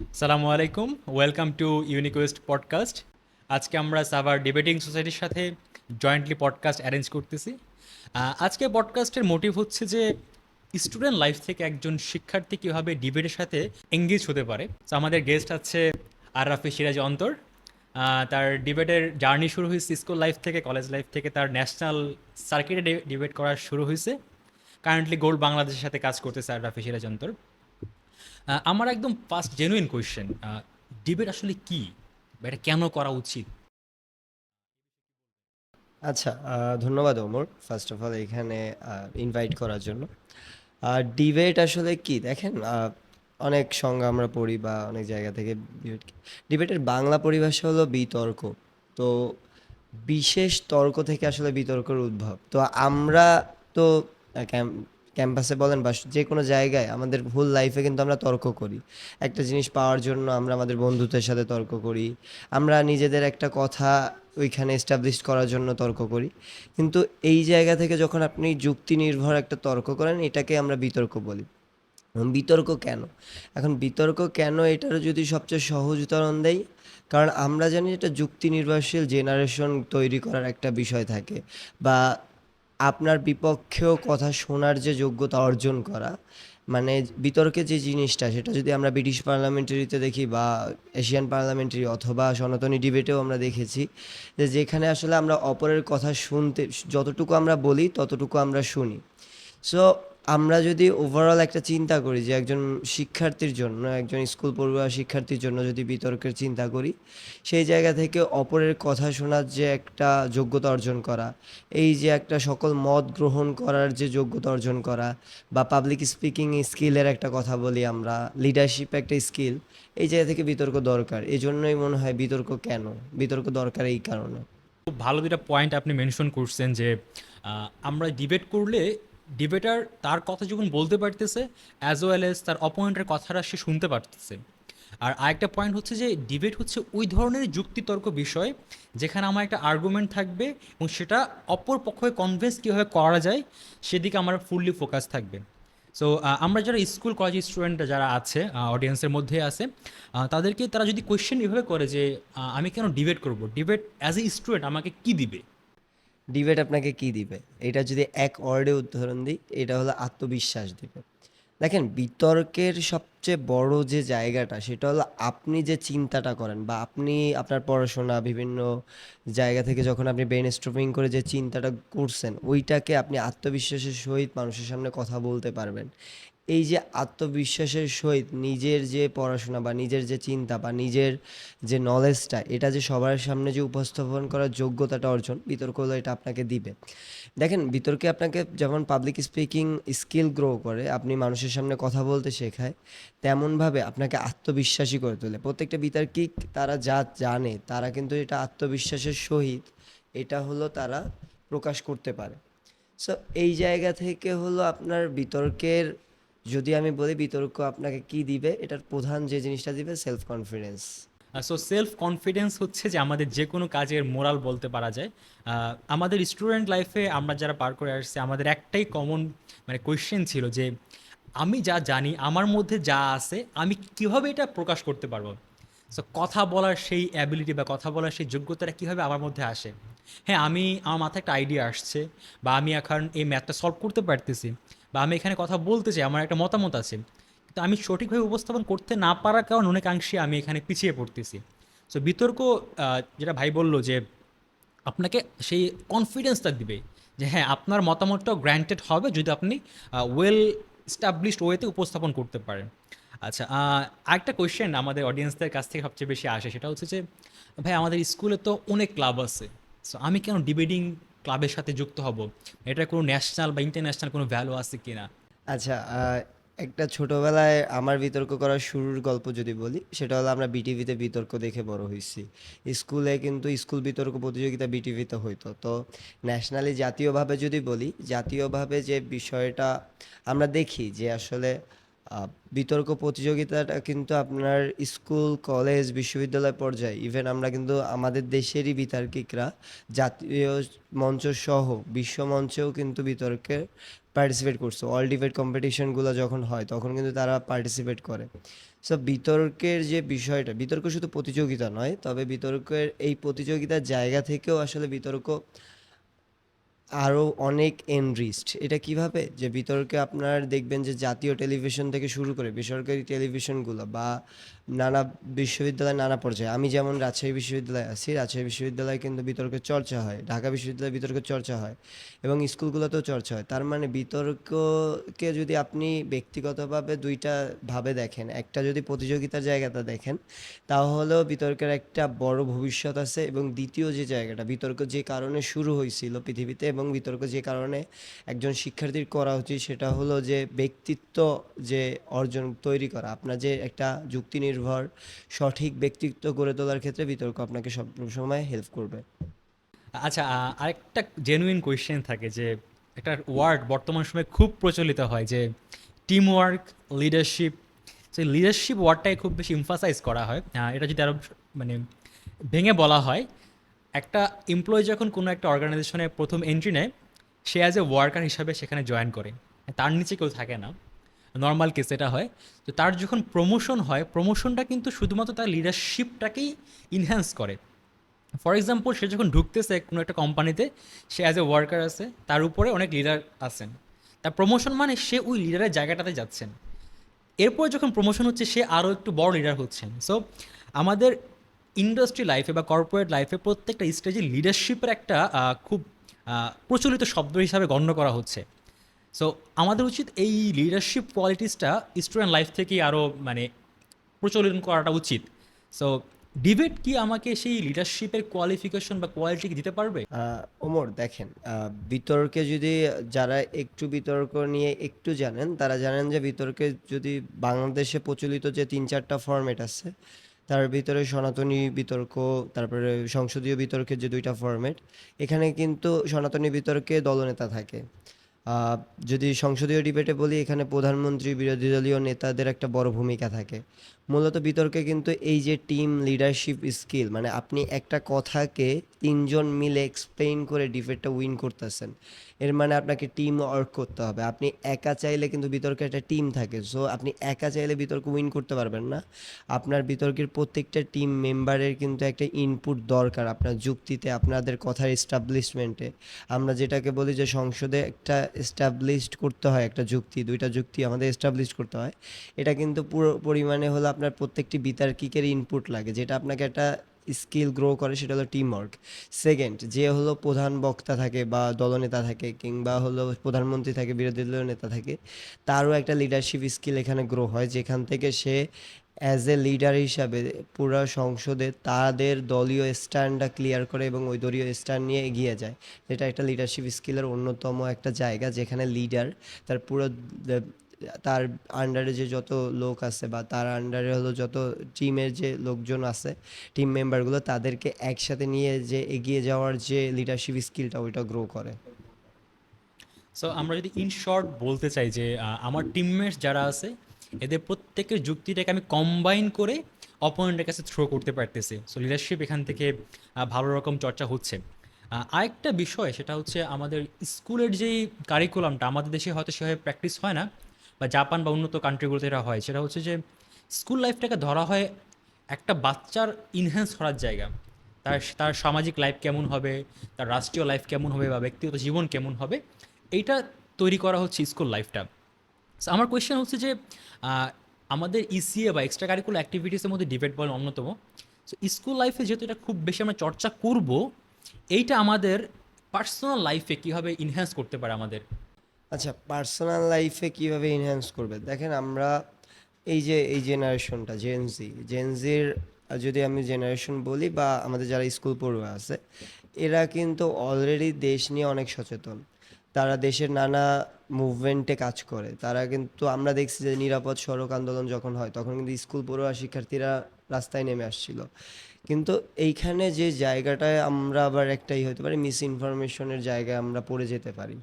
আসসালামু আলাইকুম, welcome to ইউনিকোয়েস্ট podcast. আজকে আমরা সাভার ডিবেটিং সোসাইটির সাথে জয়েন্টলি পডকাস্ট অ্যারেঞ্জ করতেছি। আজকে পডকাস্টের মোটিভ হচ্ছে যে স্টুডেন্ট লাইফ থেকে একজন শিক্ষার্থী কীভাবে ডিবেটের সাথে এঙ্গেজ হতে পারে। তো আমাদের গেস্ট আছে আরাফি সিরাজ অন্তর। তার ডিবেটের জার্নি শুরু হয়েছে স্কুল লাইফ থেকে, কলেজ লাইফ থেকে তার ন্যাশনাল সার্কিটে ডিবেট করা শুরু হয়েছে। কারেন্টলি গোল্ড বাংলাদেশের সাথে কাজ করতেছে আরাফি সিরাজ অন্তর। আমার একদম ফার্স্ট জেনুইন কোয়েশ্চেন, ডিবেট আসলে কি বা এটা কেন করা উচিত? আচ্ছা, ধন্যবাদ ওমর, ফার্স্ট অফ অল এখানে ইনভাইট করার জন্য। ডিবেট আসলে কি দেখেন, অনেক সংজ্ঞা আমরা পড়ি বা অনেক জায়গা থেকে ডিবেটের বাংলা পরিভাষা হলো বিতর্ক। তো বিশেষ তর্ক থেকে আসলে বিতর্কের উদ্ভব। তো আমরা তো ক্যাম্পাসে বলেন বা যে কোনো জায়গায় আমাদের হোল লাইফে কিন্তু আমরা তর্ক করি। একটা জিনিস পাওয়ার জন্য আমরা আমাদের বন্ধুদের সাথে তর্ক করি, আমরা নিজেদের একটা কথা ওইখানে এস্টাবলিশ করার জন্য তর্ক করি। কিন্তু এই জায়গা থেকে যখন আপনি যুক্তি নির্ভর একটা তর্ক করেন, এটাকে আমরা বিতর্ক বলি। বিতর্ক কেন? এখন বিতর্ক কেন এটারও যদি সবচেয়ে সহজ উদাহরণ দেই, কারণ আমরা জানি এটা যুক্তি নির্ভরশীল জেনারেশন তৈরি করার একটা বিষয় থাকে, বা আপনার বিপক্ষেও কথা শোনার যে যোগ্যতা অর্জন করা। মানে বিতর্কে যে জিনিসটা, সেটা যদি আমরা ব্রিটিশ পার্লামেন্টারিতে দেখি বা এশিয়ান পার্লামেন্টারি অথবা সনাতনী ডিবেটেও আমরা দেখেছি, যে যেখানে আসলে আমরা অপরের কথা শুনতে, যতটুকু আমরা বলি ততটুকু আমরা শুনি। সো আমরা যদি ওভারঅল একটা চিন্তা করি যে একজন শিক্ষার্থীর জন্য, একজন স্কুল পড়ুয়া শিক্ষার্থীর জন্য যদি বিতর্কের চিন্তা করি, সেই জায়গা থেকে অপরের কথা শোনার যে একটা যোগ্যতা অর্জন করা, এই যে একটা সকল মত গ্রহণ করার যে যোগ্যতা অর্জন করা, বা পাবলিক স্পিকিং স্কিলের একটা কথা বলি আমরা, লিডারশিপ একটা স্কিল, এই জায়গা থেকে বিতর্ক দরকার। এই জন্যই মনে হয় বিতর্ক কেন, বিতর্ক দরকার এই কারণে। খুব ভালো দুটা পয়েন্ট আপনি মেনশন করছেন যে আমরা ডিবেট করলে ডিবেটার তার কথা যখন বলতে পারতেছে, অ্যাজ ওয়েল এজ তার অপোনেন্টের কথাটা সে শুনতে পারতেছে। আর আরেকটা পয়েন্ট হচ্ছে যে ডিবেট হচ্ছে ওই ধরনের যুক্তিতর্ক বিষয় যেখানে আমার একটা আর্গুমেন্ট থাকবে এবং সেটা অপর পক্ষকে কনভিন্স কীভাবে করা যায় সেদিকে আমার ফুললি ফোকাস থাকবে। সো আমরা যারা স্কুল কলেজ স্টুডেন্ট যারা আছে, অডিয়েন্সের মধ্যে আছে, তাদেরকে তারা যদি কোয়েশ্চেন এভাবে করে যে আমি কেন ডিবেট করব, ডিবেট অ্যাজ এ স্টুডেন্ট আমাকে কি দিবে? ডিবেট আপনাকে কি দিবে? এটা যদি এক ওয়ার্ডে উদাহরণ দিই, এটা হলো আত্মবিশ্বাস দিবে। দেখেন, বিতর্কের সবচেয়ে বড় যে জায়গাটা, সেটা হলো আপনি যে চিন্তাটা করেন, বা আপনি আপনার পড়াশোনা বিভিন্ন জায়গা থেকে যখন আপনি ব্রেন স্ট্রমিং করে যে চিন্তাটা করছেন, ওইটাকে আপনি আত্মবিশ্বাসের সহিত মানুষের সামনে কথা বলতে পারবেন। এই যে আত্মবিশ্বাসের সহিত নিজের যে পড়াশোনা বা নিজের যে চিন্তা বা নিজের যে নলেজটা, এটা যে সবার সামনে যে উপস্থাপন করার যোগ্যতাটা অর্জন, বিতর্ক হলো এটা আপনাকে দিবে। দেখেন, বিতর্কে আপনাকে যেমন পাবলিক স্পিকিং স্কিল গ্রো করে, আপনি মানুষের সামনে কথা বলতে শেখায়, তেমনভাবে আপনাকে আত্মবিশ্বাসী করে তোলে। প্রত্যেকটা বিতার্কিক তারা যা জানে, তারা কিন্তু এটা আত্মবিশ্বাসের সহিত এটা হলো তারা প্রকাশ করতে পারে। সো এই জায়গা থেকে হলো আপনার বিতর্কের, যদি আমি বলি বিতর্ক আপনাকে কি দিবে, এটার প্রধান যে জিনিসটা দিবে self confidence. So self confidence হচ্ছে যে আমাদের যে কোনো কাজের মোরাল বলতে পারা যায়। আমাদের স্টুডেন্ট লাইফে আমরা যারা পার করে আসছি, আমাদের একটাই কমন মানে কোয়েশ্চেন ছিল যে আমি যা জানি, আমার মধ্যে যা আছে, আমি কীভাবে এটা প্রকাশ করতে পারবো। সো কথা বলার সেই অ্যাবিলিটি বা কথা বলার সেই যোগ্যতাটা কীভাবে আমার মধ্যে আসে। হ্যাঁ, আমার মাথায় একটা আইডিয়া আসছে, বা আমি এখন এই ম্যাথটা সলভ করতে পারতেছি, বা আমি এখানে কথা বলতে চাই, আমার একটা মতামত আছে, কিন্তু আমি সঠিকভাবে উপস্থাপন করতে না পারার কারণে অনেকাংশে আমি এখানে পিছিয়ে পড়তেছি। সো বিতর্ক, যেটা ভাই বললো যে আপনাকে সেই কনফিডেন্সটা দিবে যে হ্যাঁ, আপনার মতামতটাও গ্র্যান্টেড হবে যদি আপনি ওয়েল স্টাবলিশড ওয়েতে উপস্থাপন করতে পারেন। আচ্ছা, আরেকটা কোয়েশ্চেন আমাদের অডিয়েন্সদের কাছ থেকে সবচেয়ে বেশি আসে, সেটা হচ্ছে যে ভাই আমাদের স্কুলে তো অনেক ক্লাব আছে, সো আমি কেন ডিবেটিং ক্লাবের সাথে যুক্ত হব? এটার কোনো ন্যাশনাল বা ইন্টারন্যাশনাল কোনো ভ্যালু আছে কি না? আচ্ছা, একটা ছোটবেলায় আমার বিতর্ক করার শুরুর গল্প যদি বলি, সেটা হলো আমরা বিটিভিতে বিতর্ক দেখে বড় হয়েছি। স্কুলে কিন্তু স্কুল বিতর্ক প্রতিযোগিতা বিটিভিতে হইতো। তো ন্যাশনালি, জাতীয়ভাবে যদি বলি, জাতীয়ভাবে যে বিষয়টা আমরা দেখি যে আসলে আহ, বিতর্ক প্রতিযোগিতাটা কিন্তু আপনার স্কুল কলেজ বিশ্ববিদ্যালয় পর্যায়ে, ইভেন আমরা কিন্তু আমাদের দেশেরই বিতার্কিকরা জাতীয় মঞ্চ সহ বিশ্ব মঞ্চেও কিন্তু বিতর্কের পার্টিসিপেট করছো, অল ডিবেট কম্পিটিশনগুলো যখন হয় তখন কিন্তু তারা পার্টিসিপেট করে। সো বিতর্কের যে বিষয়টা, বিতর্ক শুধু প্রতিযোগিতা নয়, তবে বিতর্কের এই প্রতিযোগিতার জায়গা থেকেও আসলে বিতর্ক আরও অনেক এনরিচড। এটা কিভাবে? যে বিতর্কে আপনার দেখবেন যে জাতীয় টেলিভিশন থেকে শুরু করে বেসরকারি টেলিভিশনগুলো বা নানা বিশ্ববিদ্যালয় নানা পর্যায়ে, আমি যেমন রাজশাহী বিশ্ববিদ্যালয়ে আছি, রাজশাহী বিশ্ববিদ্যালয়ে কিন্তু বিতর্কের চর্চা হয়, ঢাকা বিশ্ববিদ্যালয়ে বিতর্কের চর্চা হয় এবং স্কুলগুলোতেও চর্চা হয়। তার মানে বিতর্ককে যদি আপনি ব্যক্তিগতভাবে দুইটা ভাবে দেখেন, একটা যদি প্রতিযোগিতার জায়গাটা দেখেন তাহলেও বিতর্কের একটা বড় ভবিষ্যৎ আছে, এবং দ্বিতীয় যে জায়গাটা, বিতর্ক যে কারণে শুরু হয়েছিল পৃথিবীতে এবং বিতর্ক যে কারণে একজন শিক্ষার্থীর করা উচিত, সেটা হলো যে ব্যক্তিত্ব যে অর্জন তৈরি করা, আপনার যে একটা যুক্তি নির্ভর সঠিক ব্যক্তিত্ব গড়ে তোলার ক্ষেত্রে বিতর্ক আপনাকে সব সময় হেল্প করবে। আচ্ছা, আরেকটা জেনুইন কোয়েশ্চেন থাকে যে একটা ওয়ার্ড বর্তমান সময়ে খুব প্রচলিত হয় যে টিম ওয়ার্ক, লিডারশিপ। সেই লিডারশিপ ওয়ার্ডটাই খুব বেশি এমফাসাইজ করা হয়। এটা যদি আরও মানে ভেঙে বলা হয়, একটা এমপ্লয়ি যখন কোনো একটা অর্গানাইজেশনে প্রথম এন্ট্রি নেয়, সে অ্যাজ এ ওয়ার্কার হিসাবে সেখানে জয়েন করে, তার নিচে কেউ থাকে না, নর্মাল কেস এটা হয়। তো তার যখন প্রমোশন হয়, প্রমোশনটা কিন্তু শুধুমাত্র তার লিডারশিপটাকেই ইনহ্যান্স করে। ফর এক্সাম্পল, সে যখন ঢুকতেছে কোনো একটা কোম্পানিতে, সে অ্যাজ এ ওয়ার্কার আছে, তার উপরে অনেক লিডার আছেন, তার প্রমোশন মানে সে ওই লিডারের জায়গাটাতে যাচ্ছেন। এরপর যখন প্রমোশন হচ্ছে, সে আরও একটু বড় লিডার হচ্ছেন। সো আমাদের ইন্ডাস্ট্রি লাইফে বা কর্পোরেট লাইফে প্রত্যেকটা স্টেজে লিডারশিপের একটা খুব প্রচলিত শব্দ হিসাবে গণ্য করা হচ্ছে। সো আমাদের উচিত এই লিডারশিপ কোয়ালিটিসটা স্টুডেন্ট লাইফ থেকেই আরও মানে প্রচলন করাটা উচিত। সো ডিবেট কি আমাকে সেই লিডারশিপের কোয়ালিফিকেশন বা কোয়ালিটি দিতে পারবে? ওমর দেখেন, বিতর্কে যদি যারা একটু বিতর্ক নিয়ে একটু জানেন, তারা জানেন যে বিতর্কে যদি বাংলাদেশে প্রচলিত যে ৩-৪টা ফরম্যাট আছে, তার ভিতরে সনাতনী বিতর্ক, তারপরে সংসদীয় বিতর্কের যে ২টা ফরম্যাট, এখানে কিন্তু সনাতনী বিতর্কে দলনেতা থাকে। আহ, যদি সংসদীয় ডিবেটে বলি, এখানে প্রধানমন্ত্রী, বিরোধী দলীয় নেতাদের একটা বড় ভূমিকা থাকে। মূলত বিতর্কে কিন্তু এই যে টিম লিডারশিপ স্কিল, মানে আপনি একটা কথাকে তিনজন মিলে এক্সপ্লেইন করে ডিবেটটা উইন করতেছেন, এর মানে আপনাকে টিম ওয়ার্ক করতে হবে। আপনি একা চাইলে কিন্তু বিতর্কে একটা টিম থাকে, সো আপনি একা চাইলে বিতর্ক উইন করতে পারবেন না। আপনার বিতর্কের প্রত্যেকটা টিম মেম্বারের কিন্তু একটা ইনপুট দরকার আপনার যুক্তিতে, আপনাদের কথার এস্টাবলিশমেন্টে। আমরা যেটাকে বলি যে সংসদে একটা এস্টাবলিশড করতে হয় একটা যুক্তি, 2টা যুক্তি আমাদের এস্টাবলিশ করতে হয়। এটা কিন্তু পুরো পরিমাণে হলো আপনার প্রত্যেকটি বিতার্কিকের ইনপুট লাগে, যেটা আপনাকে একটা স্কিল গ্রো করে, সেটা হলো টিম ওয়ার্ক। সেকেন্ড, যে হলো প্রধান বক্তা থাকে বা দলনেতা থাকে, কিংবা হলো প্রধানমন্ত্রী থাকে, বিরোধী দলীয় নেতা থাকে, তারও একটা লিডারশিপ স্কিল এখানে গ্রো হয়, যেখান থেকে সে অ্যাজ এ লিডার হিসাবে পুরো সংসদে তাদের দলীয় স্ট্যান্ডটা ক্লিয়ার করে এবং ওই দলীয় স্ট্যান্ড নিয়ে এগিয়ে যায়। এটা একটা লিডারশিপ স্কিলের অন্যতম একটা জায়গা, যেখানে লিডার তার পুরো তার আন্ডারে যে যত লোক আছে বা তার আন্ডারে হলো যত টিমের যে লোকজন আছে, টিম মেম্বারগুলো, তাদেরকে একসাথে নিয়ে যে এগিয়ে যাওয়ার যে লিডারশিপ স্কিলটা, ওইটা গ্রো করে। সো আমরা যদি ইন শর্ট বলতে চাই যে আমার টিমমেটস যারা আছে, এদের প্রত্যেকের যুক্তিটাকে আমি কম্বাইন করে অপোনেন্টের কাছে থ্রো করতে পারতেছি। সো লিডারশিপ এখান থেকে ভালো রকম চর্চা হচ্ছে। আরেকটা বিষয়, সেটা হচ্ছে আমাদের স্কুলের যেই কারিকুলামটা আমাদের দেশে হয়তো সেভাবে প্র্যাকটিস হয় না, বা জাপান বা উন্নত কান্ট্রিগুলোতে এটা হয়। সেটা হচ্ছে যে স্কুল লাইফটাকে ধরা হয় একটা বাচ্চার ইনহ্যান্স করার জায়গা। তার তার সামাজিক লাইফ কেমন হবে, তার রাষ্ট্রীয় লাইফ কেমন হবে, বা ব্যক্তিগত জীবন কেমন হবে, এইটা তৈরি করা হচ্ছে স্কুল লাইফটা। সো আমার কোয়েশ্চেন হচ্ছে যে আহ, আমাদের ইসিএ বা এক্সট্রা কারিকুলার অ্যাক্টিভিটিসের মধ্যে ডিবেট বল অন্যতম। সো স্কুল লাইফে যেহেতু এটা খুব বেশি আমরা চর্চা করব, এইটা আমাদের পার্সোনাল লাইফে কীভাবে ইনহ্যান্স করতে পারে আমাদের? আচ্ছা, পার্সোনাল লাইফে কিভাবে এনহ্যান্স করবে, দেখেন আমরা এই যে এই জেনারেশনটা জেনজির যদি আমি জেনারেশন বলি, বা আমাদের যারা স্কুল পড়ুয়া আছে, এরা কিন্তু অলরেডি দেশ নিয়ে অনেক সচেতন। তারা দেশের নানা মুভমেন্টে কাজ করে। তারা কিন্তু, আমরা দেখছি যে নিরাপদ সড়ক আন্দোলন যখন হয়, তখন কিন্তু স্কুল পড়ুয়া শিক্ষার্থীরা রাস্তায় নেমে আসছিল। কিন্তু এইখানে যে জায়গাটায় আমরা আবার একটাই হতে পারি, মিস ইনফরমেশনের জায়গায় আমরা পড়ে যেতে পারি।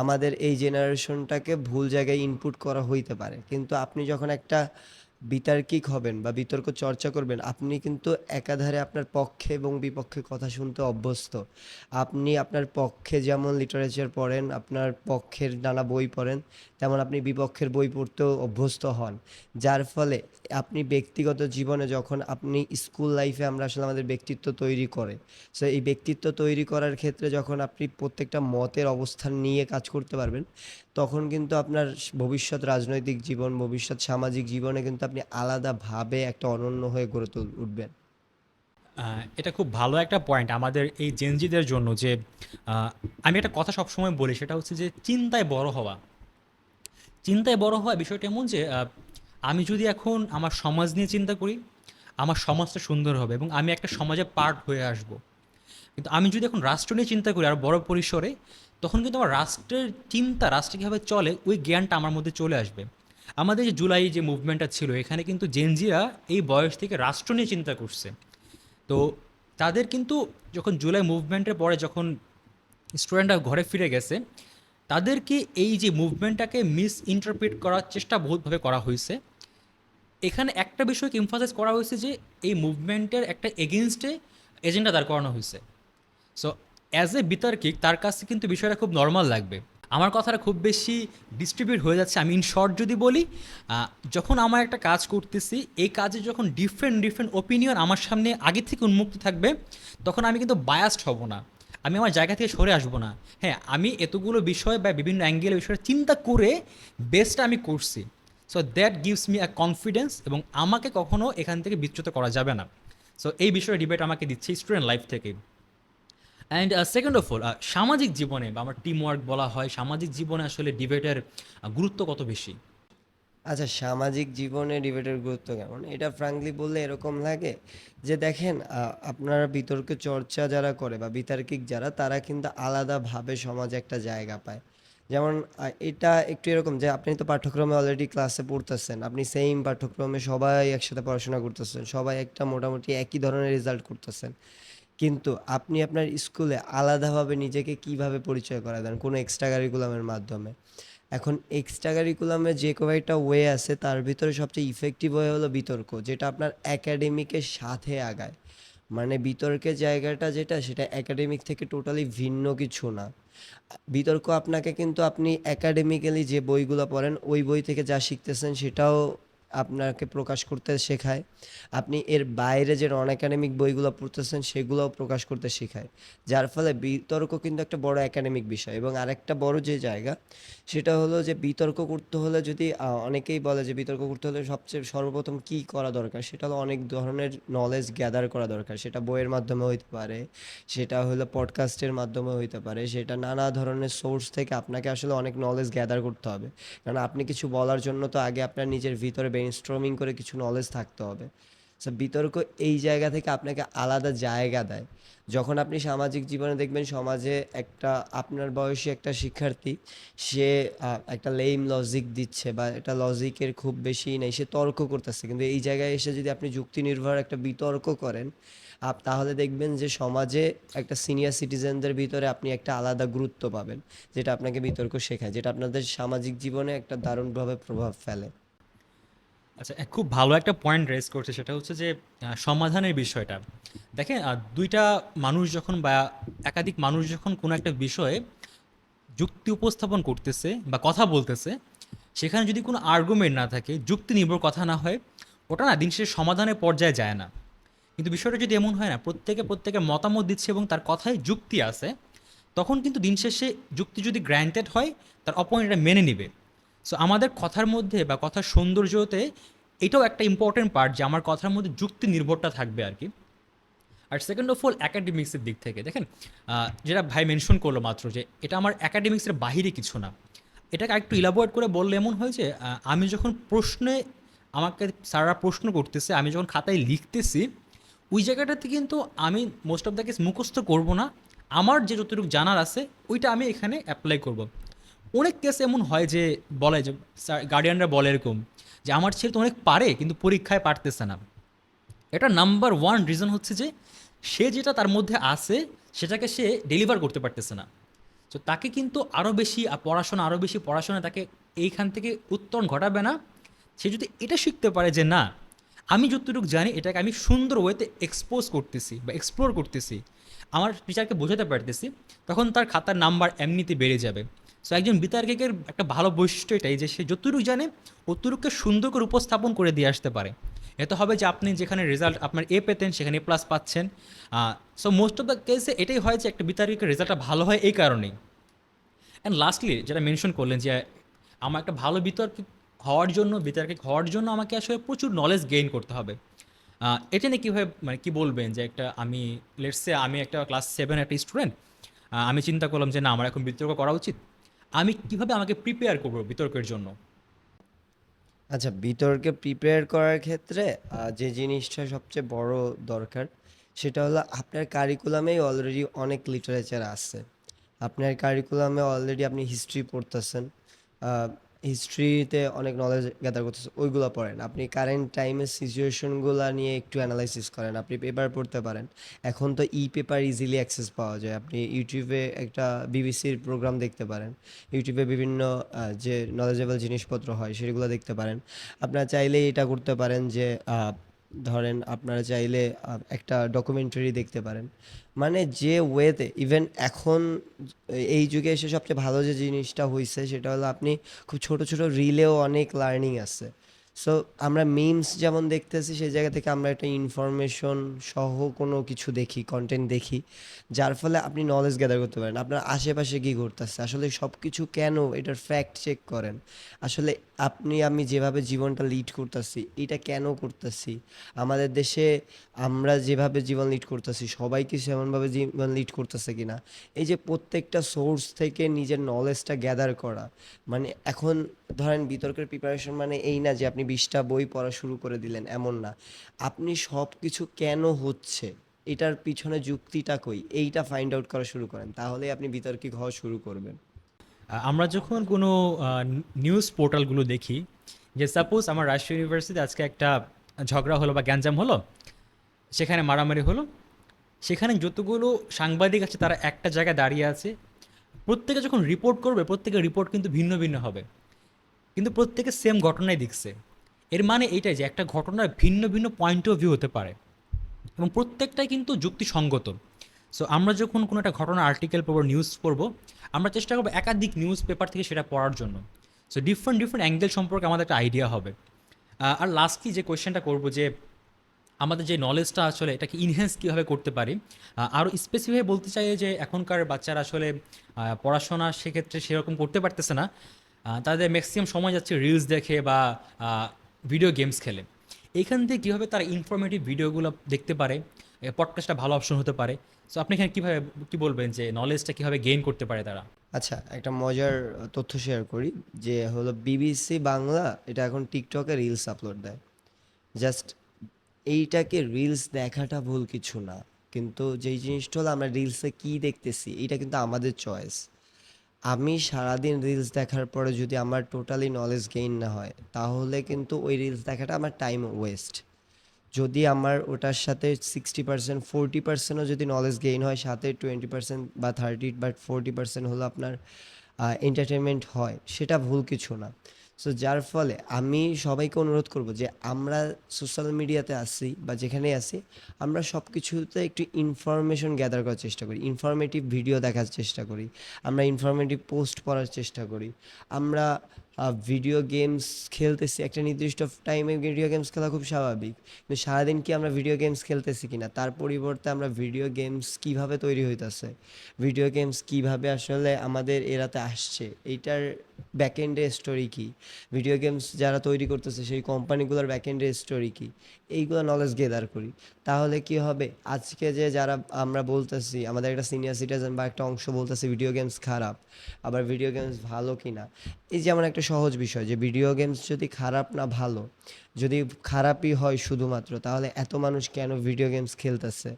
আমাদের এই জেনারেশনটাকে ভুল জায়গায় ইনপুট করা হইতে পারে, কিন্তু আপনি যখন একটা বিতার্কিক হবেন বা বিতর্ক চর্চা করবেন, আপনি কিন্তু একাধারে আপনার পক্ষে এবং বিপক্ষে কথা শুনতে অভ্যস্ত। আপনি আপনার পক্ষে যেমন লিটারেচার পড়েন, আপনার পক্ষের নানা বই পড়েন, তেমন আপনি বিপক্ষের বই পড়তেও অভ্যস্ত হন। যার ফলে আপনি ব্যক্তিগত জীবনে যখন আপনি স্কুল লাইফে আমরা আসলে আমাদের ব্যক্তিত্ব তৈরি করে, সো এই ব্যক্তিত্ব তৈরি করার ক্ষেত্রে যখন আপনি প্রত্যেকটা মতের অবস্থান নিয়ে কাজ করতে পারবেন, তখন কিন্তু আপনার ভবিষ্যৎ রাজনৈতিক জীবন, ভবিষ্যৎ সামাজিক জীবনে কিন্তু আপনি আলাদাভাবে একটা অনন্য হয়ে গড়ে উঠবেন। এটা খুব ভালো একটা পয়েন্ট আমাদের এই জেনজিদের জন্য যে আমি একটা কথা সবসময় বলি, সেটা হচ্ছে যে চিন্তায় বড় হওয়া। চিন্তায় বড় হওয়া বিষয়টা এমন যে আমি যদি এখন আমার সমাজ নিয়ে চিন্তা করি, আমার সমাজটা সুন্দর হবে এবং আমি একটা সমাজের পার্ট হয়ে আসব। কিন্তু আমি যদি এখন রাষ্ট্র নিয়ে চিন্তা করি আর বড় পরিসরে, তখন কিন্তু আমার রাষ্ট্রের চিন্তা, রাষ্ট্র কীভাবে চলে, ওই জ্ঞানটা আমার মধ্যে চলে আসবে। আমাদের যে জুলাই যে মুভমেন্টটা ছিল, এখানে কিন্তু জেনজিরা এই বয়স থেকে রাষ্ট্র নিয়ে চিন্তা করছে। তো তাদের কিন্তু যখন জুলাই মুভমেন্টের পরে যখন স্টুডেন্টরা ঘরে ফিরে গেছে, তাদেরকে এই যে মুভমেন্টটাকে মিস ইন্টারপ্রিট করার চেষ্টা বহুতভাবে করা হয়েছে। এখানে একটা বিষয়কে এমফাসাইজ করা হয়েছে যে এই মুভমেন্টের একটা এগেনস্টে এজেন্ডা দাঁড় করানো হয়েছে। সো অ্যাজ এ বিতার্কিক তার কাছে কিন্তু বিষয়টা খুব নর্মাল লাগবে। আমার কথাটা খুব বেশি ডিস্ট্রিবিউট হয়ে যাচ্ছে। আমি ইন শর্ট যদি বলি, যখন আমার একটা কাজ করতেছি, এই কাজে যখন ডিফারেন্ট ডিফারেন্ট ওপিনিয়ন আমার সামনে আগে থেকে উন্মুক্ত থাকবে, তখন আমি কিন্তু বায়াসড হব না, আমি আমার জায়গা থেকে সরে আসবো না। হ্যাঁ, আমি এতগুলো বিষয় বা বিভিন্ন অ্যাঙ্গেলের বিষয়ে চিন্তা করে বেস্টটা আমি করছি। So that gives me a confidence, এবং আমাকে কখনো এখান থেকে বিচ্যুত করা যাবে না। সো এই বিষয়ে ডিবেট আমাকে দিচ্ছে স্টুডেন্ট লাইফ থেকে। অ্যান্ড সেকেন্ড অফ অল, সামাজিক জীবনে বা আমার টিম ওয়ার্ক বলা হয়, সামাজিক জীবনে আসলে ডিবেটের গুরুত্ব কত বেশি? আচ্ছা, সামাজিক জীবনে ডিবেটের গুরুত্ব কেমন? এটা ফ্রাঙ্কলি বললে এরকম লাগে যে দেখেন, আপনারা বিতর্ক চর্চা যারা করে বা বিতার্কিক যারা, তারা কিন্তু আলাদাভাবে সমাজে একটা জায়গা পায়। যেমন এটা একটু এরকম যে আপনি তো পাঠ্যক্রমে অলরেডি ক্লাসে পড়তেছেন, আপনি সেম পাঠ্যক্রমে সবাই একসাথে পড়াশোনা করতেছেন, সবাই একটা মোটামুটি একই ধরনের রেজাল্ট করতেছেন। কিন্তু আপনি আপনার স্কুলে আলাদাভাবে নিজেকে কিভাবে পরিচয় করা দেন কোনো এক্সট্রা কারিকুলামের মাধ্যমে। এখন এক্সট্রা কারিকুলামে যে কয়েকটা ওয়ে আছে, তার ভিতরে সবচেয়ে ইফেক্টিভ ওয়ে হলো বিতর্ক, যেটা আপনার একাডেমিকের সাথে আগায়। মানে বিতর্কের জায়গাটা যেটা, সেটা একাডেমিক থেকে টোটালি ভিন্ন কিছু না। বিতর্ক আপনাকে কিন্তু আপনি একাডেমিক্যালি যে বইগুলো পড়েন ওই বই থেকে যা শিখতেছেন সেটাও আপনাকে প্রকাশ করতে শেখায়। আপনি এর বাইরে যে নন একাডেমিক বইগুলো পড়তেছেন সেগুলোও প্রকাশ করতে শেখায়। যার ফলে বিতর্ক কিন্তু একটা বড় একাডেমিক বিষয়। এবং আরেকটা বড় যে জায়গা, সেটা হলো যে বিতর্ক করতে হলে যদি অনেকেই বলে যে বিতর্ক করতে হলে সবচেয়ে সর্বপ্রথম কী করা দরকার, সেটা হলো অনেক ধরনের নলেজ গ্যাদার করা দরকার। সেটা বইয়ের মাধ্যমে হইতে পারে, সেটা হলো পডকাস্টের মাধ্যমে হইতে পারে, সেটা নানা ধরনের সোর্স থেকে আপনাকে আসলে অনেক নলেজ গ্যাদার করতে হবে। কারণ আপনি কিছু বলার জন্য তো আগে আপনার নিজের ভিতরে ব্রেইনস্টর্মিং করে কিছু নলেজ থাকতে হবে। সো বিতর্ক এই জায়গা থেকে আপনাকে আলাদা জায়গা দেয়। যখন আপনি সামাজিক জীবনে দেখবেন সমাজে একটা আপনার বয়সী একটা শিক্ষার্থী, সে একটা লেইম লজিক দিচ্ছে বা একটা লজিকের খুব বেশি নেই, সে তর্ক করতেছে, কিন্তু এই জায়গায় এসে যদি আপনি যুক্তি নির্ভর একটা বিতর্ক করেন, তাহলে দেখবেন যে সমাজে একটা সিনিয়র সিটিজেনদের ভিতরে আপনি একটা আলাদা গুরুত্ব পাবেন, যেটা আপনাকে বিতর্ক শেখায়, যেটা আপনাদের সামাজিক জীবনে একটা দারুণভাবে প্রভাব ফেলে। আচ্ছা, খুব ভালো একটা পয়েন্ট রেজ করছে, সেটা হচ্ছে যে সমাধানের বিষয়টা। দেখেন, দুইটা মানুষ যখন বা একাধিক মানুষ যখন কোনো একটা বিষয়ে যুক্তি উপস্থাপন করতেছে বা কথা বলতেছে, সেখানে যদি কোনো আর্গুমেন্ট না থাকে, যুক্তি নির্ভর কথা না হয়, ওটা না দিন শেষে সমাধানের পর্যায়ে যায় না। কিন্তু বিষয়টা যদি এমন হয় না, প্রত্যেকে প্রত্যেকের মতামত দিচ্ছে এবং তার কথায় যুক্তি আছে, তখন কিন্তু দিন শেষে যুক্তি যদি গ্র্যান্টেড হয়, তার অপোনেন্ট এটা মেনে নিবে। সো আমাদের কথার মধ্যে বা কথার সৌন্দর্যতে এটাও একটা ইম্পর্টেন্ট পার্ট যে আমার কথার মধ্যে যুক্তি নির্ভরটা থাকবে আর কি। আর সেকেন্ড অফ অল, অ্যাকাডেমিক্সের দিক থেকে দেখেন, যেটা ভাই মেনশন করলো মাত্র, যে এটা আমার অ্যাকাডেমিক্সের বাহিরে কিছু না। এটাকে একটু ইলাবোরেট করে বললে এমন হয় যে আমি যখন প্রশ্নে, আমাকে স্যাররা প্রশ্ন করতেছে, আমি যখন খাতায় লিখতেছি, ওই জায়গাটাতে কিন্তু আমি মোস্ট অফ দ্য কেস মুখস্থ করবো না, আমার যে যতটুকু জানার আছে ওইটা আমি এখানে অ্যাপ্লাই করব। অনেক কেস এমন হয় যে বলে যে স্যার, গার্ডিয়ানরা বলে এরকম যে আমার ছেলে তো অনেক পারে কিন্তু পরীক্ষায় পারতেছে না। এটা নাম্বার ওয়ান রিজন হচ্ছে যে সে যেটা তার মধ্যে আছে সেটাকে সে ডেলিভার করতে পারতেছে না। তো তাকে কিন্তু আরও বেশি পড়াশোনা, আরও বেশি পড়াশোনা তাকে এইখান থেকে উত্তরণ ঘটাবে না, সে যদি এটা শিখতে পারে যে না, আমি যতটুকু জানি এটাকে আমি সুন্দর ওয়েতে এক্সপোজ করতেছি বা এক্সপ্লোর করতেছি, আমার টিচারকে বোঝাতে পারতেছি, তখন তার খাতার নাম্বার এমনিতে বেড়ে যাবে। সো একজন বিতার্কিকের একটা ভালো বৈশিষ্ট্য এটাই যে সে যতটুকু জানে অতটুকুকে সুন্দর করে উপস্থাপন করে দিয়ে আসতে পারে। এতে হবে যে আপনি যেখানে রেজাল্ট আপনার এ পেতেন সেখানে এ প্লাস পাচ্ছেন। সো মোস্ট অফ দ্য কেসে এটাই হয় যে একটা বিতার্কিকের রেজাল্টটা ভালো হয় এই কারণেই। অ্যান্ড লাস্টলি যেটা মেনশন করলেন যে আমার একটা ভালো বিতার্কিক হওয়ার জন্য আমাকে আসলে প্রচুর নলেজ গেইন করতে হবে। এটা নিয়ে কীভাবে মানে কী বলবেন যে একটা আমি লেটসে আমি একটা ক্লাস 7 একটা স্টুডেন্ট, আমি চিন্তা করলাম যে না আমার এখন বিতর্ক করা উচিত। আমি কিভাবে আমাকে প্রিপেয়ার করব বিতর্কের জন্য? আচ্ছা, বিতর্কে প্রিপেয়ার করার ক্ষেত্রে যে জিনিসটা সবচেয়ে বড় দরকার সেটা হলো আপনার কারিকুলামেই অলরেডি অনেক লিটারেচার আছে। আপনার কারিকুলামে অলরেডি আপনি হিস্ট্রি পড়তেছেন, হিস্ট্রিতে অনেক নলেজ গ্যাদার করতেছেন, ওইগুলো পড়েন। আপনি কারেন্ট টাইমের সিচুয়েশনগুলো নিয়ে একটু অ্যানালাইসিস করেন, আপনি পেপার পড়তে পারেন। এখন তো ই পেপার ইজিলি অ্যাক্সেস পাওয়া যায়, আপনি ইউটিউবে একটা বিবিসির প্রোগ্রাম দেখতে পারেন, ইউটিউবে বিভিন্ন যে নলেজেবল জিনিসপত্র হয় সেগুলো দেখতে পারেন। আপনারা চাইলে এটা করতে পারেন যে ধরেন আপনারা চাইলে একটা ডকুমেন্টারি দেখতে পারেন। মানে যে ওয়েতে ইভেন এখন এই যুগে এসে সবচেয়ে ভালো যে জিনিসটা হইছে সেটা হলো আপনি খুব ছোট ছোট রিলেও অনেক লার্নিং আছে। সো আমরা মিমস যেমন দেখতেছি সেই জায়গা থেকে আমরা একটা ইনফরমেশন সহ কোনো কিছু দেখি, কন্টেন্ট দেখি, যার ফলে আপনি নলেজ গ্যাদার করতে পারেন আপনার আশেপাশে কী ঘটতেছে, আসলে সব কিছু কেন, এটার ফ্যাক্ট চেক করেন। আসলে আমি যেভাবে জীবনটা লিড করতেছি এটা কেন করতেছি, আমাদের দেশে আমরা যেভাবে জীবন লিড করতেছি সবাই কি সেমনভাবে জীবন লিড করতেছে কিনা, এই যে প্রত্যেকটা সোর্স থেকে নিজের নলেজটা গ্যাদার করা। মানে এখন ধরেন বিতর্কের প্রিপারেশন মানে এই না যে আপনি 20টা বই পড়া শুরু করে দিলেন, এমন না। আপনি সব কিছু কেন হচ্ছে, এটার পিছনে যুক্তিটা কই, এইটা ফাইন্ড আউট করা শুরু করেন, তাহলেই আপনি বিতর্কিক হওয়া শুরু করবেন। আমরা যখন কোনো নিউজ পোর্টালগুলো দেখি, যে সাপোজ আমার রাজশাহী ইউনিভার্সিটিতে আজকে একটা ঝগড়া হলো বা গ্যাঞ্জাম হলো, সেখানে মারামারি হলো, সেখানে যতগুলো সাংবাদিক আছে তারা একটা জায়গায় দাঁড়িয়ে আছে। প্রত্যেকে যখন রিপোর্ট করবে প্রত্যেকের রিপোর্ট কিন্তু ভিন্ন ভিন্ন হবে, কিন্তু প্রত্যেকে সেম ঘটনাই দেখছে। এর মানে এইটাই যে একটা ঘটনার ভিন্ন ভিন্ন পয়েন্ট অফ ভিউ হতে পারে এবং প্রত্যেকটাই কিন্তু যুক্তিসঙ্গত। সো আমরা যখন কোনো একটা ঘটনা আর্টিকেল পড়বো, নিউজ পড়বো, আমরা চেষ্টা করবো একাধিক নিউজ পেপার থেকে সেটা পড়ার জন্য। সো ডিফারেন্ট ডিফারেন্ট অ্যাঙ্গেল সম্পর্কে আমাদের একটা আইডিয়া হবে। আর লাস্টলি যে কোয়েশ্চেনটা করবো যে আমাদের যে নলেজটা আসলে এটাকে ইনহ্যান্স কীভাবে করতে পারি, আরও স্পেসিফিকভাবে বলতে চাই যে এখনকার বাচ্চারা আসলে পড়াশোনা সেক্ষেত্রে সেরকম করতে পারতেছে না। তাদের ম্যাক্সিমাম সময় যাচ্ছে রিলস দেখে বা ভিডিও গেমস খেলে। এইখান থেকে কীভাবে তারা ইনফরমেটিভ ভিডিওগুলো দেখতে পারে, পডকাস্টটা ভালো অপশন হতে পারে। সো আপনি এখানে কীভাবে কী বলবেন যে নলেজটা কীভাবে গেইন করতে পারে তারা? আচ্ছা, একটা মজার তথ্য শেয়ার করি, যে হলো বিবিসি বাংলা এটা এখন টিকটকে রিলস আপলোড দেয়। জাস্ট এইটাকে রিলস দেখাটা ভুল কিছু না, কিন্তু যেই জিনিসটা হলো আমরা রিলসে কী দেখতেছি এটা কিন্তু আমাদের চয়েস। আমি সারাদিন রিলস দেখার পরে যদি আমার টোটালি নলেজ গেইন না হয় তাহলে কিন্তু ওই রিলস দেখাটা আমার টাইম ওয়েস্ট। যদি আমার ওটার সাথে 60% 40%ও যদি নলেজ গেইন হয়, সাথে 20% বা 30 বা 40% হলো আপনার এন্টারটেনমেন্ট হয়, সেটা ভুল কিছু না। সো যার ফলে আমি সবাইকে অনুরোধ করব যে আমরা সোশ্যাল মিডিয়াতে আসি বা যেখানেই আসি, আমরা সব কিছুতে একটু ইনফরমেশন গ্যাদার করার চেষ্টা করি, ইনফরমেটিভ ভিডিও দেখার চেষ্টা করি, আমরা ইনফরমেটিভ পোস্ট পড়ার চেষ্টা করি। আমরা ভিডিও গেমস খেলতেছি, একটা নির্দিষ্ট টাইমে ভিডিও গেমস খেলা খুব স্বাভাবিক, কিন্তু সারাদিন কি আমরা ভিডিও গেমস খেলতেছি কিনা, তার পরিবর্তে আমরা ভিডিও গেমস কিভাবে তৈরি হইতেছে, ভিডিও গেমস কিভাবে আসলে আমাদের এরাতে আসছে, এইটার ব্যাকএন্ডের স্টোরি কি, ভিডিও গেমস যারা তৈরি করতেছে সেই কোম্পানিগুলোর ব্যাকএন্ডের স্টোরি কি, এইগুলো নলেজ গেদার করি। তাহলে কি হবে, আজকে যে যারা আমরা বলতেছি, আমাদের একটা সিনিয়র সিটিজেন বা একটা অংশ বলতেছে ভিডিও গেমস খারাপ, আবার ভিডিও গেমস ভালো কিনা, এই যেমন একটা সহজ বিষয় যে ভিডিও গেমস যদি খারাপ না ভালো, যদি খারাপই হয় শুধুমাত্র, তাহলে এত মানুষ কেন ভিডিও গেমস খেলতেছে,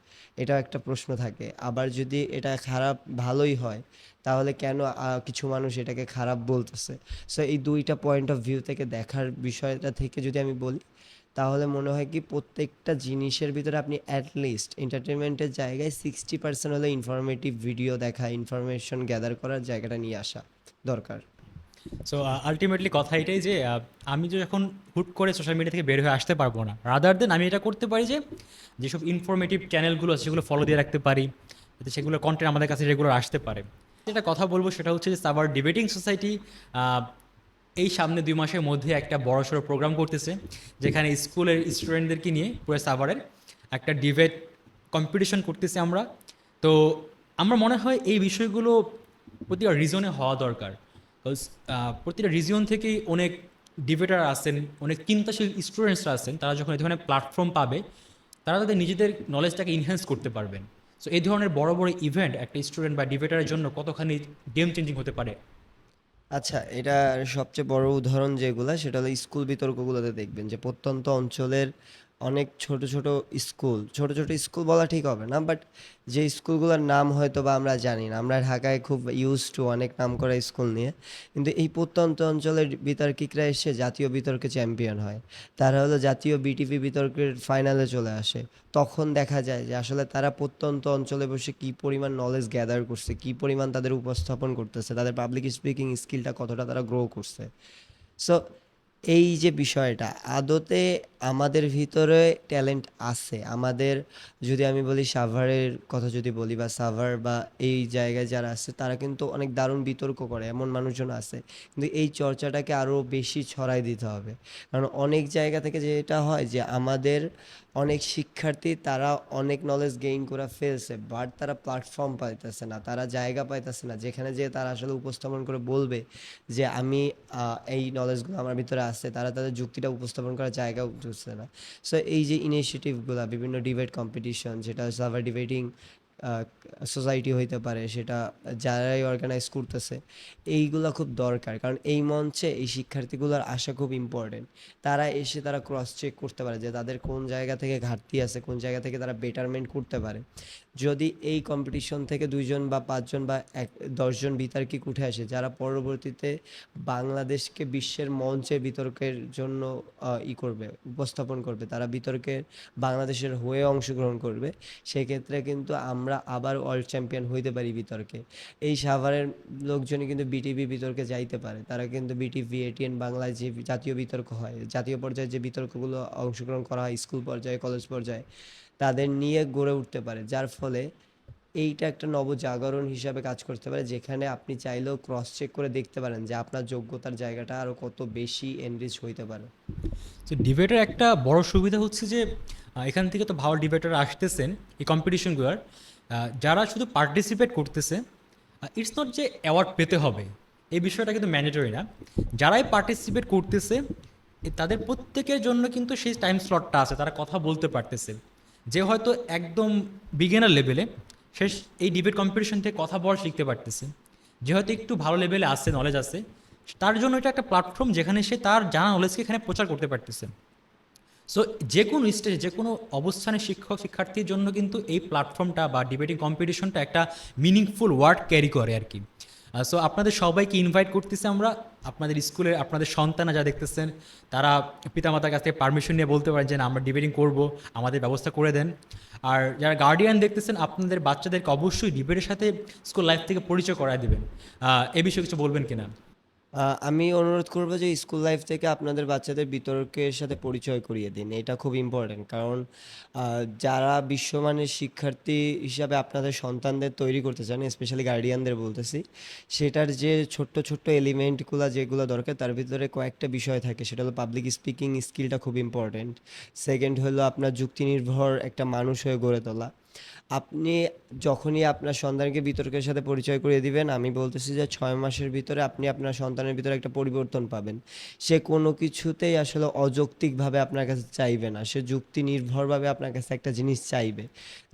এটা একটা প্রশ্ন থাকে। আবার যদি এটা খারাপ ভালোই হয় তাহলে কেন কিছু মানুষ এটাকে খারাপ বলতেছে। সো এই দুইটা পয়েন্ট অফ ভিউ থেকে দেখার বিষয়টা থেকে যদি আমি বলি, তাহলে মনে হয় কি প্রত্যেকটা জিনিসের ভিতরে আপনি অ্যাটলিস্ট এন্টারটেনমেন্টের জায়গায় 60% হলে ইনফরমেটিভ ভিডিও দেখা, ইনফরমেশন গ্যাদার করার জায়গাটা নিয়ে আসা দরকার। সো আলটিমেটলি কথা এটাই যে আমি যে এখন হুট করে সোশ্যাল মিডিয়া থেকে বের হয়ে আসতে পারবো না, রাদার দেন আমি এটা করতে পারি যে যেসব ইনফরমেটিভ চ্যানেলগুলো আছে সেগুলো ফলো দিয়ে রাখতে পারি, যাতে সেগুলো কন্টেন্ট আমাদের কাছে রেগুলার আসতে পারে। যেটা কথা বলবো সেটা হচ্ছে যে সাভার ডিবেটিং সোসাইটি এই সামনে 2 মাসের মধ্যে একটা বড়সড় প্রোগ্রাম করতেছে, যেখানে স্কুলের স্টুডেন্টদেরকে নিয়ে পুরো সাভারের একটা ডিবেট কম্পিটিশন করতেছি আমরা। তো আমার মনে হয় এই বিষয়গুলো প্রতিটা রিজনে হওয়া দরকার। বিকজ প্রতিটা রিজিয়ন থেকেই অনেক ডিবেটার আছেন, অনেক চিন্তাশীল স্টুডেন্টসরা আছেন, তারা যখন এই ধরনের প্ল্যাটফর্ম পাবে তারা তাদের নিজেদের নলেজটাকে ইনহ্যান্স করতে পারবেন। সো এই ধরনের বড় বড় ইভেন্ট একটা স্টুডেন্ট বা ডিবেটারের জন্য কতখানি গেম চেঞ্জিং হতে পারে। আচ্ছা, এটা সবচেয়ে বড় উদাহরণ যেগুলা সেটা হলো স্কুল বিতর্কগুলোতে দেখবেন যে প্রত্যন্ত অঞ্চলের অনেক ছোট ছোট ছোট ছোট স্কুল বলা ঠিক হবে না, বাট যে স্কুলগুলোর নাম হয়তো বা আমরা জানি না, আমরা ঢাকায় খুব ইউজ টু অনেক নাম করা স্কুল নিয়ে, কিন্তু এই প্রত্যন্ত অঞ্চলের বিতর্কিকরা এসে জাতীয় বিতর্কে চ্যাম্পিয়ন হয়। তারা হলো জাতীয় বিটিভি বিতর্কের ফাইনালে চলে আসে। তখন দেখা যায় যে আসলে তারা প্রত্যন্ত অঞ্চলে বসে কি পরিমাণ নলেজ গ্যাদার করছে, কি পরিমাণ তাদের উপস্থাপন করতেছে, তাদের পাবলিক স্পিকিং স্কিলটা কতটা তারা গ্রো করছে। সো এই যে বিষয়টা আদতে আমাদের ভিতরে ট্যালেন্ট আছে আমাদের। যদি আমি বলি সাভারের কথা যদি বলি বা সাভার বা এই জায়গায় যারা আছে তারা কিন্তু অনেক দারুণ বিতর্ক করে, এমন মানুষজন আছে। কিন্তু এই চর্চাটাকে আরও বেশি ছড়াই দিতে হবে। কারণ অনেক জায়গা থেকে যেটা হয় যে আমাদের অনেক শিক্ষার্থী তারা অনেক নলেজ গেইন করে ফেলছে, বাট তারা প্ল্যাটফর্ম পাইতেছে না, তারা জায়গা পাইতেছে না যেখানে যে তারা আসলে উপস্থাপন করে বলবে যে আমি এই নলেজগুলো আমার ভিতরে আছে। তারা তাদের যুক্তিটা উপস্থাপন করার জায়গা বুঝছে না। সো এই যে ইনিশিয়েটিভগুলো, বিভিন্ন ডিবেট কম্পিটিশন, যেটা সার্ভার ডিবেটিং সোসাইটি হইতে পারে, সেটা যারাই অর্গানাইজ করতেছে, এইগুলো খুব দরকার। কারণ এই মঞ্চে এই শিক্ষার্থীগুলোর আসা খুব ইম্পর্টেন্ট। তারা এসে তারা ক্রস চেক করতে পারে যে তাদের কোন জায়গা থেকে ঘাটতি আছে, কোন জায়গা থেকে তারা বেটারমেন্ট করতে পারে। যদি এই কম্পিটিশন থেকে 2 জন বা 5 জন বা 10 জন বিতার্কিক উঠে আসে যারা পরবর্তীতে বাংলাদেশকে বিশ্বের মঞ্চে বিতর্কের জন্য করবে, উপস্থাপন করবে, তারা বিতর্কের বাংলাদেশের হয়ে অংশগ্রহণ করবে, সেক্ষেত্রে কিন্তু আমরা আবার ওয়ার্ল্ড চ্যাম্পিয়ন হইতে পারি বিতর্কে। এই সাভারের লোকজনই কিন্তু বিটিভি বিতর্কে যাইতে পারে, তারা কিন্তু বিটিভি এটিএন বাংলায় যে জাতীয় বিতর্ক হয়, জাতীয় পর্যায়ে যে বিতর্কগুলো অংশগ্রহণ করা হয় স্কুল পর্যায়ে কলেজ পর্যায়ে, তাদের নিয়ে গড়ে উঠতে পারে। যার ফলে এইটা একটা নবজাগরণ হিসাবে কাজ করতে পারে, যেখানে আপনি চাইলেও ক্রস চেক করে দেখতে পারেন যে আপনার যোগ্যতার জায়গাটা আরও কত বেশি এনরিচ হইতে পারে। তো ডিবেটের একটা বড় সুবিধা হচ্ছে যে এখান থেকে তো ভালো ডিবেটার আসতেছেন এই কম্পিটিশনগুলোর, যারা শুধু পার্টিসিপেট করতেছে। ইটস নট যে অ্যাওয়ার্ড পেতে হবে, এই বিষয়টা কিন্তু ম্যান্ডেটরি না। যারাই পার্টিসিপেট করতেছে তাদের প্রত্যেকের জন্য কিন্তু সেই টাইম স্লটটা আছে, তারা কথা বলতে পারতেছে। যে হয়তো একদম বিগিনার লেভেলে সে এই ডিবেট কম্পিটিশন থেকে কথা বলা শিখতে পারতেছে। যে হয়তো একটু ভালো লেভেলে আছে, নলেজ আছে, তার জন্য এটা একটা প্ল্যাটফর্ম যেখানে সে তার জানা নলেজকে এখানে প্রচার করতে পারতেছে। সো যে কোনো স্টেজে যে কোনো অবস্থানে শিক্ষক শিক্ষার্থীর জন্য কিন্তু এই প্ল্যাটফর্মটা বা ডিবেটিং কম্পিটিশনটা একটা মিনিংফুল ওয়ার্ড ক্যারি করে আর কি। সো আপনাদের সবাইকে ইনভাইট করতেছি আমরা। আপনাদের স্কুলে আপনাদের সন্তানরা যা দেখতেছেন তারা পিতামাতার কাছ থেকে পারমিশন নিয়ে বলতে পারেন যে না, আমরা ডিবেটিং করব, আমাদের ব্যবস্থা করে দেন। আর যারা গার্ডিয়ান দেখতেছেন আপনাদের বাচ্চাদেরকে অবশ্যই ডিবেটের সাথে স্কুল লাইফ থেকে পরিচয় করায় দিবেন। এ বিষয়ে কিছু বলবেন কিনা? আমি অনুরোধ করব যে স্কুল লাইফ থেকে আপনাদের বাচ্চাদের বিতর্কের সাথে পরিচয় করিয়ে দিন, এটা খুব ইম্পর্ট্যান্ট। কারণ যারা বিশ্বমানের শিক্ষার্থী হিসাবে আপনাদের সন্তানদের তৈরি করতে চান, স্পেশালি গার্ডিয়ানদের বলতেছি, সেটার যে ছোট্ট ছোট্ট এলিমেন্টগুলো যেগুলো দরকার তার ভিতরে কয়েকটা বিষয় থাকে। সেটা হলো পাবলিক স্পিকিং স্কিলটা খুব ইম্পর্ট্যান্ট। সেকেন্ড হলো আপনার যুক্তি নির্ভর একটা মানুষ হয়ে গড়ে তোলা। আপনি যখনই আপনার সন্তানকে বিতর্কের সাথে পরিচয় করিয়ে দিবেন, আমি বলতেছি যে 6 মাসের ভিতরে আপনি আপনার সন্তানের ভিতরে একটা পরিবর্তন পাবেন। সে কোনো কিছুতেই আসলে অযৌক্তিকভাবে আপনার কাছে চাইবে না, সে যুক্তি নির্ভরভাবে আপনার কাছে একটা জিনিস চাইবে।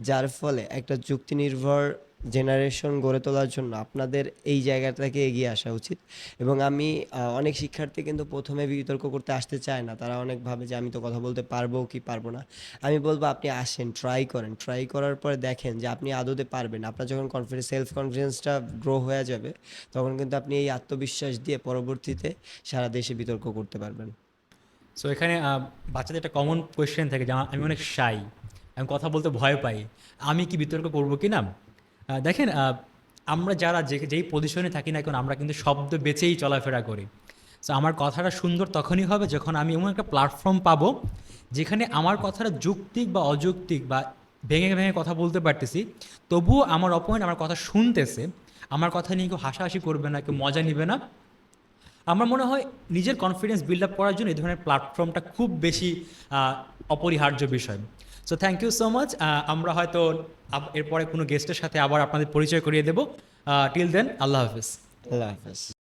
যার ফলে একটা যুক্তি নির্ভর জেনারেশন গড়ে তোলার জন্য আপনাদের এই জায়গাটা থেকে এগিয়ে আসা উচিত। এবং আমি অনেক শিক্ষার্থী কিন্তু প্রথমে বিতর্ক করতে আসতে চায় না, তারা অনেক ভাবে যে আমি তো কথা বলতে পারবো কি পারবো না। আমি বলবো আপনি আসেন, ট্রাই করেন, ট্রাই করার পরে দেখেন যে আপনি আদতে পারবেন। আপনার যখন সেলফ কনফিডেন্সটা গ্রো হয়ে যাবে, তখন কিন্তু আপনি এই আত্মবিশ্বাস দিয়ে পরবর্তীতে সারা দেশে বিতর্ক করতে পারবেন। সো এখানে বাচ্চাদের একটা কমন কোয়েশ্চেন থাকে যে আমি অনেক শাই, আমি কথা বলতে ভয় পাই, আমি কি বিতর্ক করবো কি না? দেখেন, আমরা যারা যেই পজিশনে থাকি না কেন আমরা কিন্তু শব্দ বেচেই চলাফেরা করি। সো আমার কথাটা সুন্দর তখনই হবে যখন আমি এমন একটা প্ল্যাটফর্ম পাবো যেখানে আমার কথাটা যৌক্তিক বা অযৌক্তিক বা ভেঙে ভেঙে কথা বলতে পারতেছি, তবুও আমার অপোনেন্ট আমার কথা শুনতেছে, আমার কথা নিয়ে কেউ হাসাহাসি করবে না, কেউ মজা নিবে না। আমার মনে হয় নিজের কনফিডেন্স বিল্ড আপ করার জন্য এই ধরনের প্ল্যাটফর্মটা খুব বেশি অপরিহার্য বিষয়। So thank you so much. আমরা হয়তো এরপরে কোনো গেস্টের সাথে আবার আপনাদের পরিচয় করিয়ে দেবো। টিল দেন, আল্লাহ হাফিজ। আল্লাহ হাফেজ।